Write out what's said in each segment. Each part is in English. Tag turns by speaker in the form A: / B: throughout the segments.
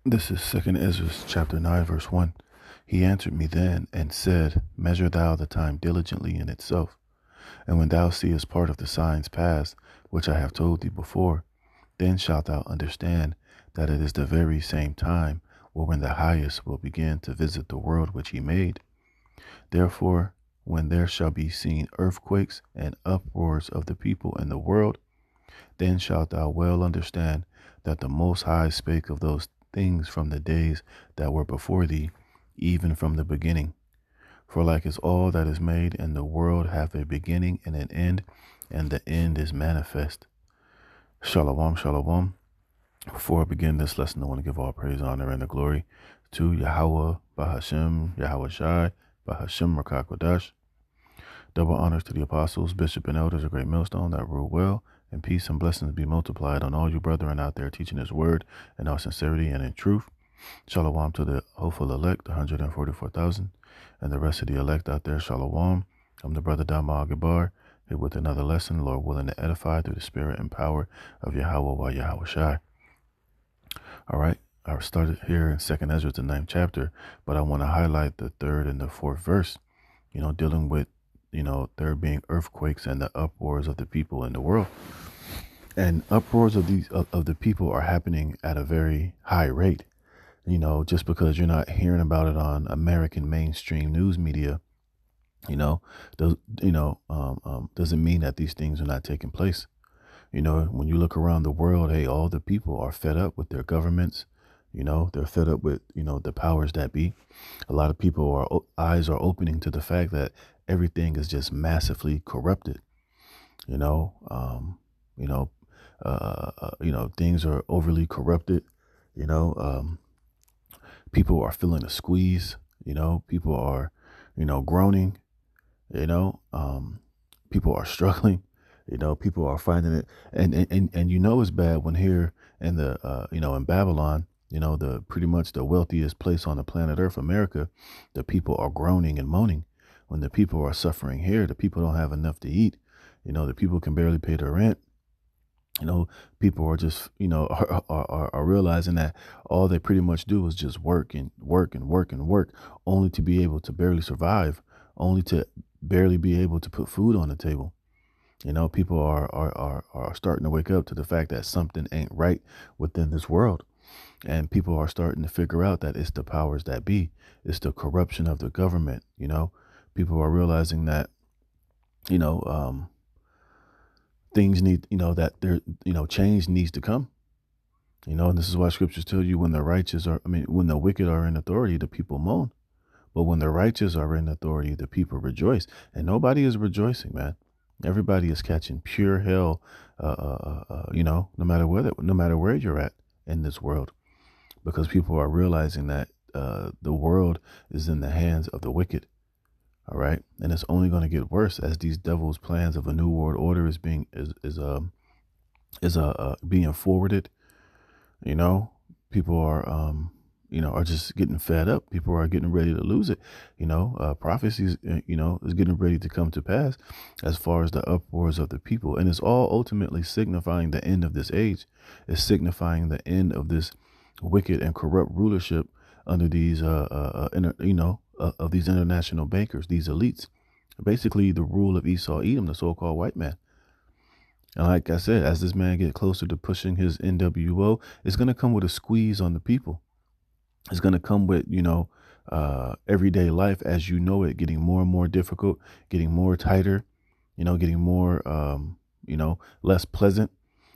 A: This is Second Ezra chapter 9, verse 1. He answered me then and said, Measure thou the time diligently in itself, and when thou seest part of the signs pass, which I have told thee before, then shalt thou understand that it is the very same time wherein the highest will begin to visit the world which he made. Therefore, when there shall be seen earthquakes and uproars of the people in the world, then shalt thou well understand that the Most High spake of those things from the days that were before thee, even from the beginning. For like as all that is made in the world hath a beginning and an end, and the end is manifest. Shalom, shalom. Before I begin this lesson, I want to give all praise, honor, and the glory to Yahweh, Bahashem, Yahweh Shai, Bahashem Rakakwadash. Double honors to the apostles, bishop, and elders, a great millstone that rule well, and peace and blessings be multiplied on all you brethren out there teaching his word in all sincerity and in truth. Shalom to the hopeful elect, 144,000, and the rest of the elect out there. Shalom. I'm the brother Dama Agabar, here with another lesson, Lord willing to edify through the spirit and power of Yahweh by Yahweh Shai. All right, I started here in 2nd Ezra, the 9th chapter, but I want to highlight the 3rd and the 4th verse, dealing with, there being earthquakes and the uproars of the people in the world. And uproars of the people are happening at a very high rate. Just because you're not hearing about it on American mainstream news media, doesn't mean that these things are not taking place. When you look around the world, hey, all the people are fed up with their governments. They're fed up with, the powers that be. A lot of people eyes are opening to the fact that everything is just massively corrupted. Things are overly corrupted. People are feeling a squeeze. People are, groaning. People are struggling. People are finding it, and it's bad when here in the in Babylon, the pretty much the wealthiest place on the planet Earth, America, the people are groaning and moaning. When the people are suffering here, the people don't have enough to eat. The people can barely pay their rent. People are just, are realizing that all they pretty much do is just work and work and work and work, only to be able to barely survive, only to barely be able to put food on the table. People are starting to wake up to the fact that something ain't right within this world. And people are starting to figure out that it's the powers that be. It's the corruption of the government. People are realizing that, things need, that there, change needs to come. And this is why scriptures tell you when when the wicked are in authority, the people moan. But when the righteous are in authority, the people rejoice. And nobody is rejoicing, man. Everybody is catching pure hell, no matter where you're at in this world, because people are realizing that the world is in the hands of the wicked. All right. And it's only going to get worse as these devil's plans of a new world order is being forwarded. People are just getting fed up. People are getting ready to lose it. Prophecies, is getting ready to come to pass as far as the uproars of the people. And it's all ultimately signifying the end of this age. It's signifying the end of this wicked and corrupt rulership under these, of these international bankers, these elites. Basically, the rule of Esau Edom, the so-called white man. And like I said, as this man get closer to pushing his NWO, it's going to come with a squeeze on the people. It's going to come with, everyday life as you know it, getting more and more difficult, getting more tighter, getting more, less pleasant.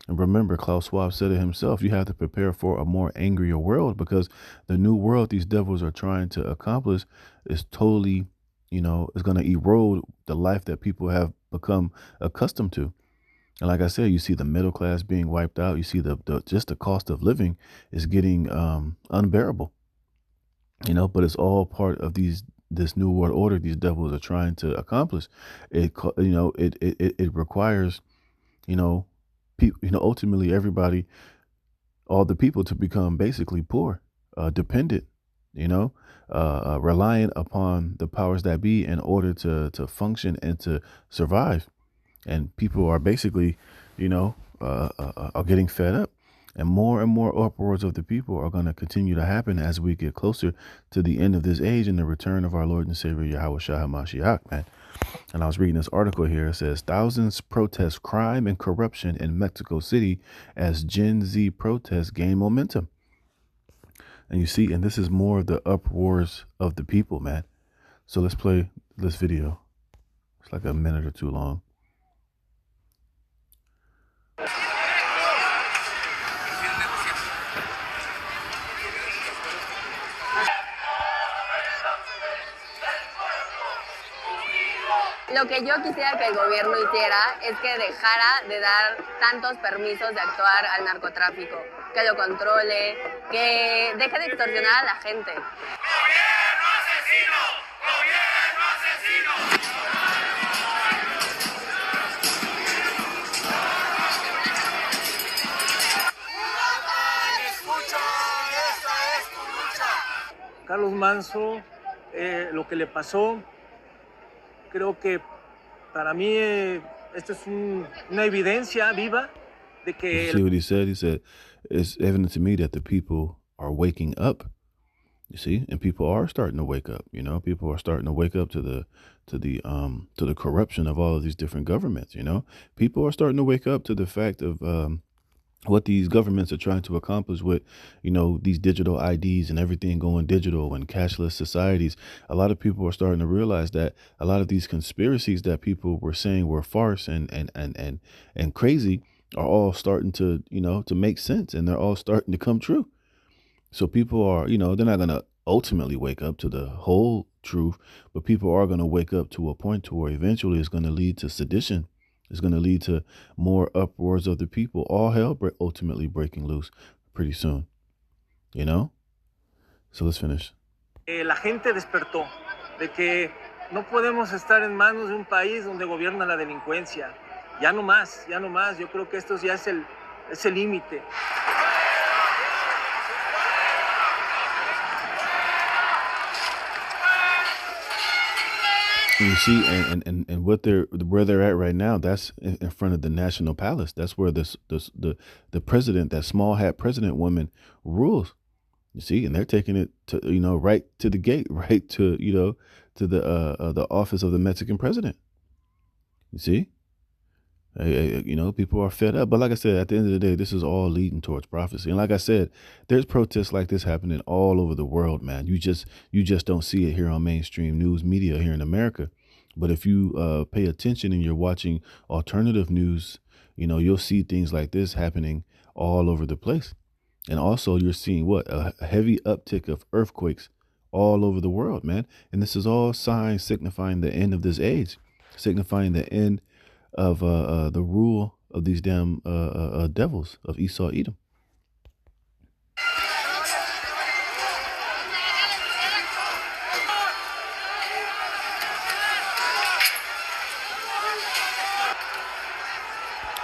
A: And remember, Klaus Schwab said it himself, you have to prepare for a more angrier world, because the new world these devils are trying to accomplish is totally, is going to erode the life that people have become accustomed to. And like I said, you see the middle class being wiped out. You see just the cost of living is getting unbearable. But it's all part of this new world order these devils are trying to accomplish. It requires, ultimately everybody, all the people, to become basically poor, dependent, reliant upon the powers that be in order to function and to survive. And people are basically, are getting fed up. And more uproars of the people are going to continue to happen as we get closer to the end of this age and the return of our Lord and Savior Yahweh Shah HaMashiach, man. And I was reading this article here. It says, thousands protest crime and corruption in Mexico City as Gen Z protests gain momentum. And you see, and this is more of the uproars of the people, man. So let's play this video. It's like a minute or two long.
B: Lo que yo quisiera que el gobierno hiciera es que dejara de dar tantos permisos de actuar al narcotráfico, que lo controle, que deje de extorsionar a la gente.
C: ¡Gobierno asesino! ¡Gobierno asesino! Escucha, esta es tu lucha.
D: Carlos Manso, lo que le pasó, creo que para mí esto es una evidencia viva de que...
A: See what he said? He said, it's evident to me that the people are waking up. You see, and people are starting to wake up. You know, people are starting to wake up to the corruption of all of these different governments. You know, people are starting to wake up to the fact of what these governments are trying to accomplish with, you know, these digital IDs and everything going digital and cashless societies. A lot of people are starting to realize that a lot of these conspiracies that people were saying were farce and crazy are all starting to, you know, to make sense, and they're all starting to come true. So people are, you know, they're not going to ultimately wake up to the whole truth, but people are going to wake up to a point to where eventually it's going to lead to sedition. It's going to lead to more uproars of the people. All hell ultimately breaking loose pretty soon, you know? So let's finish.
D: La gente despertó de que no podemos estar en manos de un país donde gobierna la delincuencia. Ya no más, ya no más. Yo creo que esto ya es el límite.
A: You see, and where they're at right now, that's in front of the National Palace. That's where the president, that small hat president woman, rules. You see, and they're taking it to, you know, right to the gate, right to, you know, to the office of the Mexican president. You see, you know, people are fed up. But like I said, at the end of the day, this is all leading towards prophecy. And like I said, there's protests like this happening all over the world, man. You just don't see it here on mainstream news media here in America. But if you pay attention and you're watching alternative news, you know, you'll see things like this happening all over the place. And also you're seeing a heavy uptick of earthquakes all over the world, man. And this is all signs signifying the end of this age, signifying the end of the rule of these damn devils of Esau Edom.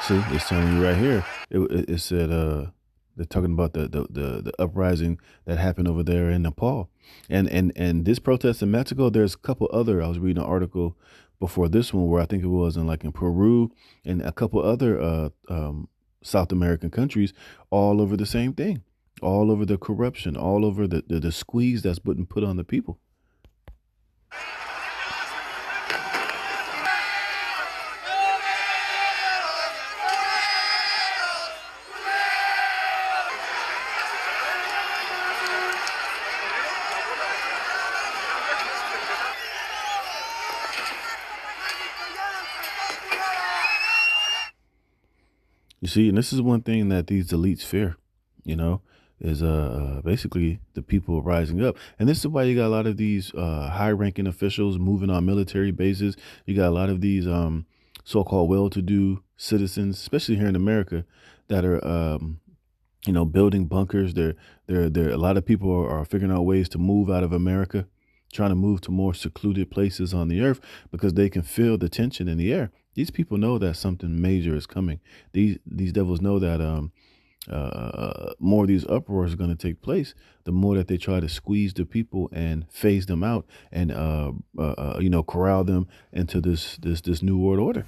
A: See, it's telling you right here. It said they're talking about the uprising that happened over there in Nepal, and this protest in Mexico. There's a couple other. I was reading an article before this one where I think it was in Peru and a couple other South American countries, all over the same thing, all over the corruption, all over the squeeze that's being put on the people. You see, and this is one thing that these elites fear, you know, is basically the people rising up. And this is why you got a lot of these high-ranking officials moving on military bases. You got a lot of these so-called well-to-do citizens, especially here in America, that are you know, building bunkers. They're a lot of people are figuring out ways to move out of America, trying to move to more secluded places on the earth because they can feel the tension in the air. These people know that something major is coming. These devils know that more of these uproars are going to take place. The more that they try to squeeze the people and phase them out and you know, corral them into this new world order.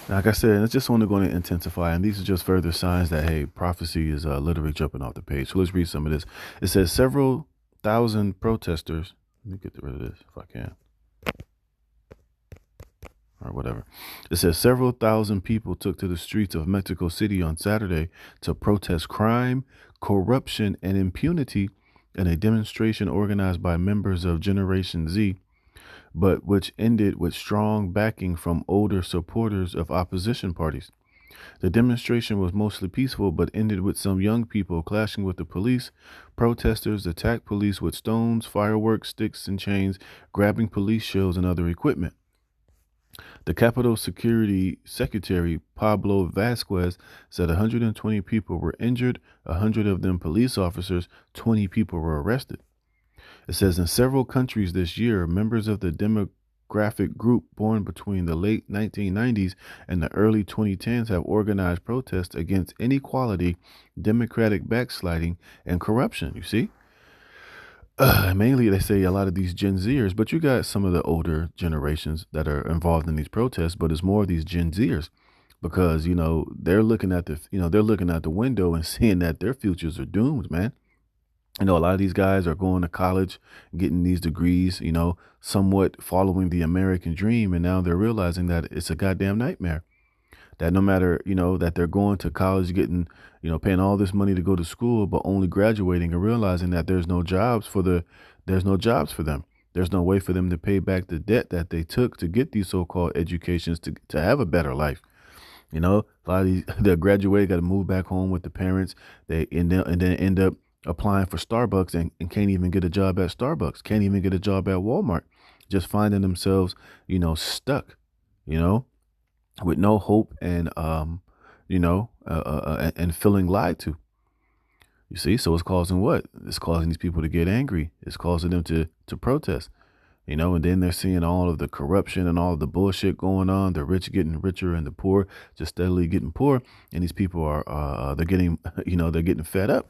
A: Like I said, it's just only going to intensify, and these are just further signs that, hey, prophecy is literally jumping off the page. So let's read some of this. It says several thousand protesters. Let me get rid of this if I can, or whatever. It says several thousand people took to the streets of Mexico City on Saturday to protest crime, corruption, and impunity in a demonstration organized by members of Generation Z, but which ended with strong backing from older supporters of opposition parties. The demonstration was mostly peaceful, but ended with some young people clashing with the police. Protesters attacked police with stones, fireworks, sticks, and chains, grabbing police shields and other equipment. The Capitol Security Secretary Pablo Vasquez said 120 people were injured, 100 of them police officers, 20 people were arrested. It says in several countries this year, members of the demographic group born between the late 1990s and the early 2010s have organized protests against inequality, democratic backsliding, and corruption. You see? Mainly, they say a lot of these Gen Zers, but you got some of the older generations that are involved in these protests, but it's more of these Gen Zers because, they're looking at they're looking out the window and seeing that their futures are doomed, man. A lot of these guys are going to college, getting these degrees, somewhat following the American dream. And now they're realizing that it's a goddamn nightmare. That no matter, that they're going to college, getting, paying all this money to go to school, but only graduating and realizing that there's no jobs for them. There's no way for them to pay back the debt that they took to get these so-called educations to have a better life. A lot of these, they graduate, got to move back home with the parents. And then end up applying for Starbucks and can't even get a job at Starbucks, can't even get a job at Walmart, just finding themselves, stuck, with no hope and, and feeling lied to. You see, so it's causing what? It's causing these people to get angry. It's causing them to protest, and then they're seeing all of the corruption and all of the bullshit going on. The rich getting richer and the poor just steadily getting poor. And these people are, they're getting, they're getting fed up.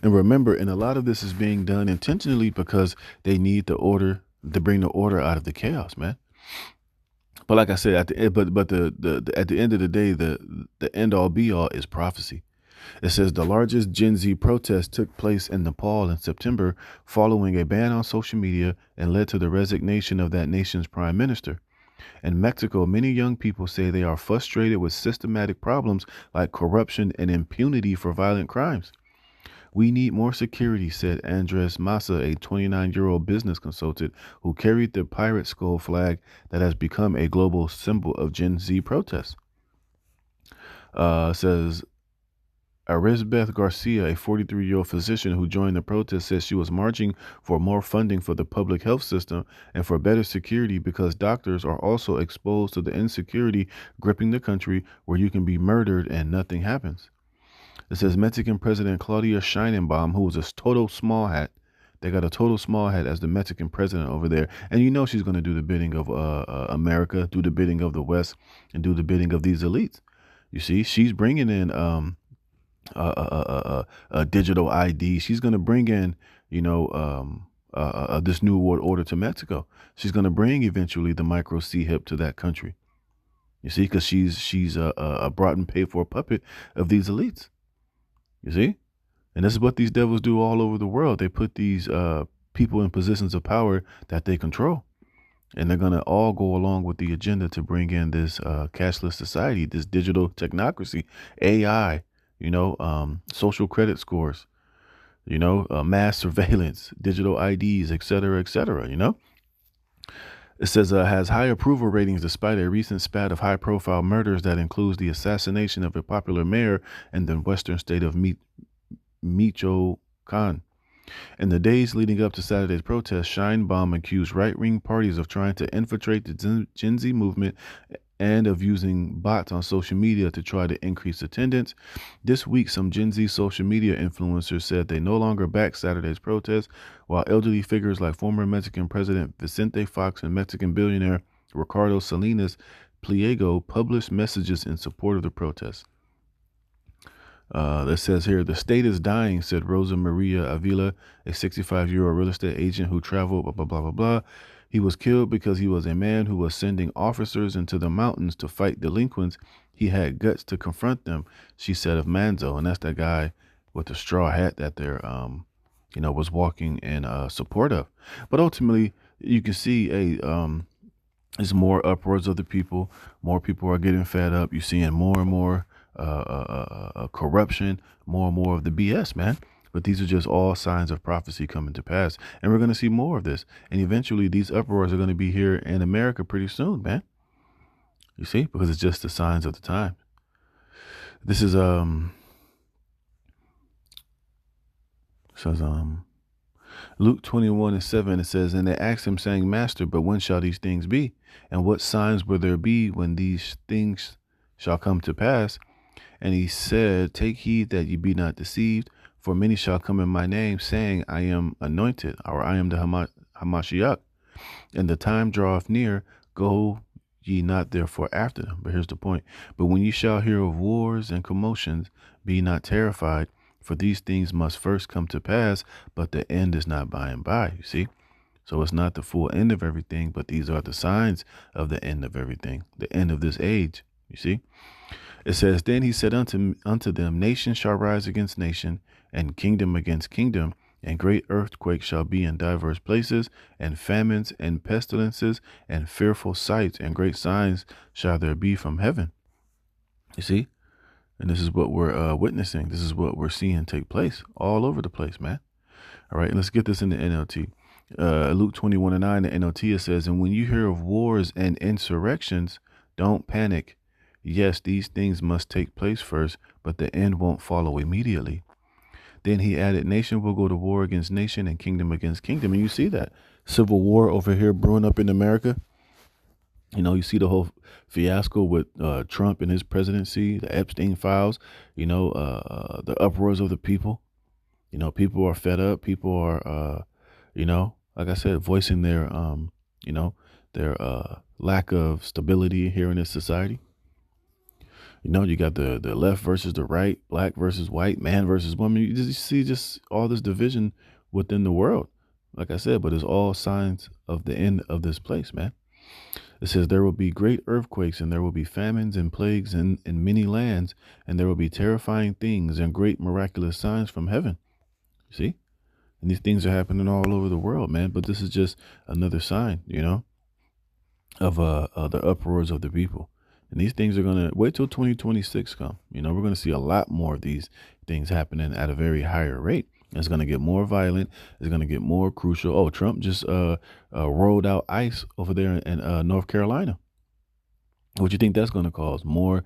A: And remember, and a lot of this is being done intentionally because they need the order to bring the order out of the chaos, man. But like I said, at the end of the day, the end all be all is prophecy. It says the largest Gen Z protest took place in Nepal in September following a ban on social media and led to the resignation of that nation's prime minister. In Mexico, many young people say they are frustrated with systematic problems like corruption and impunity for violent crimes. We need more security, said Andres Massa, a 29-year-old business consultant who carried the pirate skull flag that has become a global symbol of Gen Z protests. Says Arizbeth Garcia, a 43-year-old physician who joined the protest, says she was marching for more funding for the public health system and for better security because doctors are also exposed to the insecurity gripping the country where you can be murdered and nothing happens. It says Mexican President Claudia Sheinbaum, who was a total small hat. They got a total small hat as the Mexican president over there. And she's going to do the bidding of America, do the bidding of the West, and do the bidding of these elites. You see, she's bringing in a digital ID. She's going to bring in, this new world order to Mexico. She's going to bring eventually the micro C-hip to that country. You see, because she's a brought and paid for puppet of these elites. You see? And this is what these devils do all over the world. They put these people in positions of power that they control. And they're going to all go along with the agenda to bring in this cashless society, this digital technocracy, AI, social credit scores, mass surveillance, digital IDs, et cetera, It says has high approval ratings despite a recent spat of high-profile murders that includes the assassination of a popular mayor in the western state of Michoacan. In the days leading up to Saturday's protest, Sheinbaum accused right-wing parties of trying to infiltrate the Gen Z movement and of using bots on social media to try to increase attendance. This week, some Gen Z social media influencers said they no longer back Saturday's protest, while elderly figures like former Mexican President Vicente Fox and Mexican billionaire Ricardo Salinas Pliego published messages in support of the protests. That says here, the state is dying, said Rosa Maria Avila, a 65-year-old real estate agent who traveled, blah, blah, blah, blah, blah. He was killed because he was a man who was sending officers into the mountains to fight delinquents. He had guts to confront them, she said of Manzo. And that's that guy with the straw hat that they're, was walking in support of. But ultimately, you can see there's more uproars of the people. More people are getting fed up. You're seeing more and more corruption, more and more of the BS, man. But these are just all signs of prophecy coming to pass. And we're going to see more of this. And eventually these uproars are going to be here in America pretty soon, man. You see, because it's just the signs of the time. This is says Luke 21:7. It says, and they asked him, saying, Master, but when shall these things be? And what signs will there be when these things shall come to pass? And he said, take heed that ye be not deceived, for many shall come in my name, saying, I am anointed, or I am the Hamashiach. And the time draweth near, go ye not therefore after them. But here's the point. But when ye shall hear of wars and commotions, be not terrified, for these things must first come to pass, but the end is not by and by, you see. So it's not the full end of everything, but these are the signs of the end of everything, the end of this age, you see. It says, then he said unto them, nation shall rise against nation, and kingdom against kingdom, and great earthquakes shall be in divers places, and famines and pestilences, and fearful sights, and great signs shall there be from heaven. You see? And this is what we're witnessing. This is what we're seeing take place all over the place, man. All right, let's get this in the NLT. Luke 21:9, the NLT, it says, and when you hear of wars and insurrections, don't panic. Yes, these things must take place first, but the end won't follow immediately. Then he added, nation will go to war against nation and kingdom against kingdom. And you see that civil war over here brewing up in America. You know, you see the whole fiasco with Trump and his presidency, the Epstein files, the uproars of the people. You know, people are fed up. People are, like I said, voicing their, their lack of stability here in this society. You know, you got the left versus the right, black versus white, man versus woman. You see just all this division within the world. Like I said, but it's all signs of the end of this place, man. It says there will be great earthquakes, and there will be famines and plagues in many lands, and there will be terrifying things and great miraculous signs from heaven. You see? And these things are happening all over the world, man. But this is just another sign, of the uproars of the people. And these things are going to wait till 2026 come. We're going to see a lot more of these things happening at a very higher rate. It's going to get more violent. It's going to get more crucial. Oh, Trump just rolled out ICE over there in North Carolina. What do you think that's going to cause? More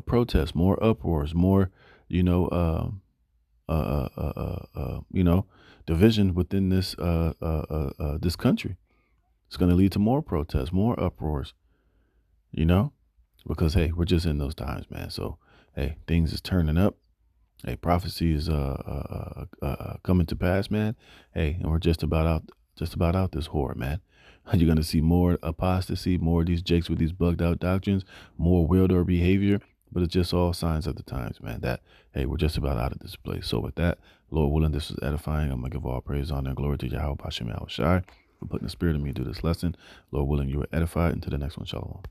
A: protests, more uproars, more, division within this this country. It's going to lead to more protests, more uproars, because, hey, we're just in those times, man. So, hey, things is turning up. Hey, prophecy is coming to pass, man. Hey, and we're just about out this horde, man. You're gonna see more apostasy, more of these jakes with these bugged out doctrines, more wilder behavior, but it's just all signs of the times, man. That, hey, we're just about out of this place. So with that, Lord willing, this was edifying. I'm gonna give all praise, honor, and glory to Yahweh Hashem Yahushai for putting the spirit in me to do this lesson. Lord willing, you are edified. Until the next one, shalom.